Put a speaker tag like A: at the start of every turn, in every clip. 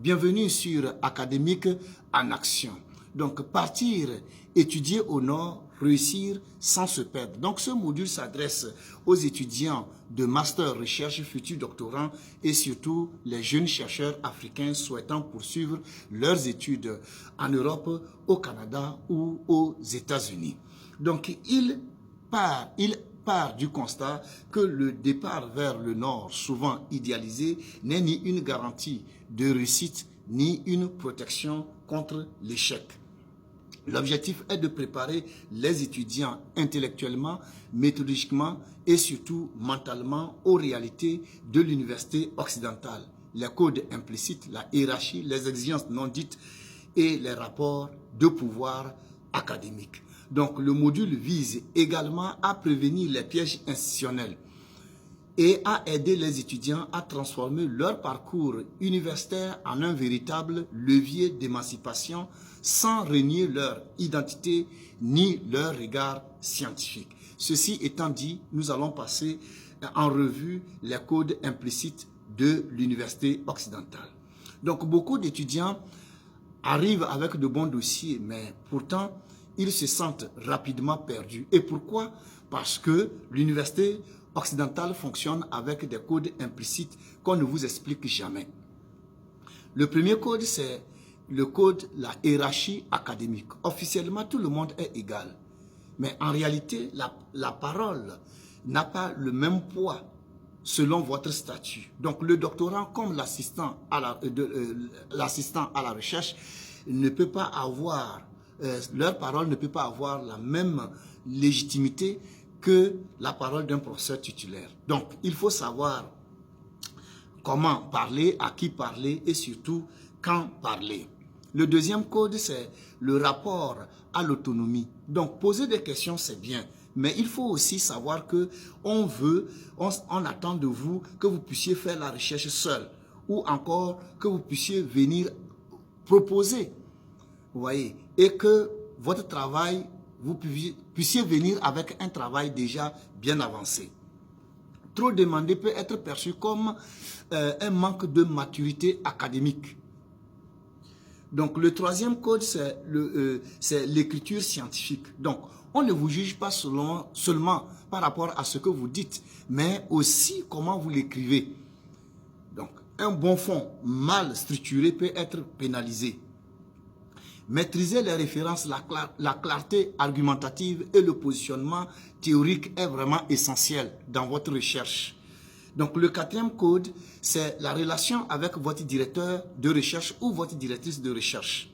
A: bienvenue sur Académique en Action. Donc, partir, étudier au nord, réussir sans se perdre. Donc, ce module s'adresse aux étudiants de master recherche, futurs doctorants et surtout les jeunes chercheurs africains souhaitant poursuivre leurs études en Europe, au Canada ou aux États-Unis. Donc, il part du constat que le départ vers le nord, souvent idéalisé, n'est ni une garantie de réussite ni une protection contre l'échec. L'objectif est de préparer les étudiants intellectuellement, méthodiquement et surtout mentalement aux réalités de l'université occidentale, les codes implicites, la hiérarchie, les exigences non dites et les rapports de pouvoir académiques. Donc le module vise également à prévenir les pièges institutionnels et à aider les étudiants à transformer leur parcours universitaire en un véritable levier d'émancipation sans renier leur identité ni leur regard scientifique. Ceci étant dit, nous allons passer en revue les codes implicites de l'université occidentale. Donc beaucoup d'étudiants arrivent avec de bons dossiers, mais pourtant ils se sentent rapidement perdus. Et pourquoi? Parce que l'université occidentale fonctionne avec des codes implicites qu'on ne vous explique jamais. Le premier code, c'est le code, la hiérarchie académique. Officiellement, tout le monde est égal. Mais en réalité, la parole n'a pas le même poids selon votre statut. Donc, le doctorant comme l'assistant à la recherche ne peut pas avoir, leur parole ne peut pas avoir la même légitimité que la parole d'un professeur titulaire. Donc, il faut savoir comment parler, à qui parler et surtout quand parler. Le deuxième code, c'est le rapport à l'autonomie. Donc, poser des questions, c'est bien. Mais il faut aussi savoir que on attend de vous que vous puissiez faire la recherche seul ou encore que vous puissiez venir proposer. Vous voyez, et que votre travail, vous puissiez venir avec un travail déjà bien avancé. Trop demander peut être perçu comme un manque de maturité académique. Donc le troisième code, c'est l'écriture scientifique. Donc on ne vous juge pas seulement par rapport à ce que vous dites, mais aussi comment vous l'écrivez. Donc un bon fond mal structuré peut être pénalisé. Maîtriser les références, la clarté argumentative et le positionnement théorique est vraiment essentiel dans votre recherche. Donc le quatrième code, c'est la relation avec votre directeur de recherche ou votre directrice de recherche.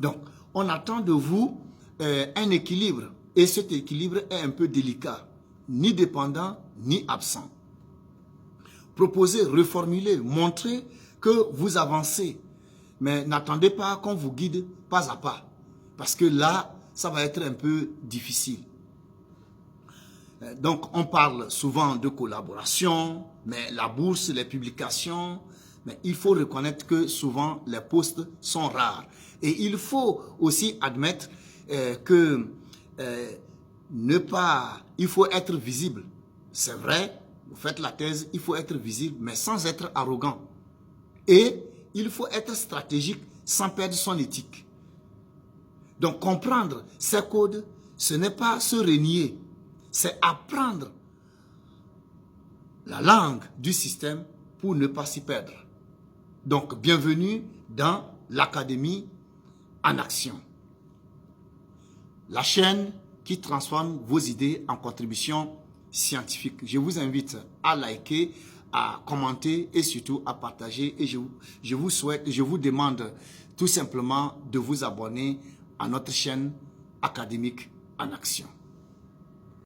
A: Donc on attend de vous un équilibre et cet équilibre est un peu délicat, ni dépendant ni absent. Proposer, reformuler, montrer que vous avancez. Mais n'attendez pas qu'on vous guide pas à pas. Parce que là, ça va être un peu difficile. Donc, on parle souvent de collaboration, mais la bourse, les publications, mais il faut reconnaître que souvent, les postes sont rares. Et il faut aussi admettre il faut être visible. C'est vrai, vous faites la thèse, il faut être visible, mais sans être arrogant. Et il faut être stratégique sans perdre son éthique. Donc, comprendre ces codes, ce n'est pas se renier, c'est apprendre la langue du système pour ne pas s'y perdre. Donc, bienvenue dans l'Académie en Action. La chaîne qui transforme vos idées en contributions scientifiques. Je vous invite à liker, à commenter et surtout à partager. Et je vous demande tout simplement de vous abonner à notre chaîne Académique en Action.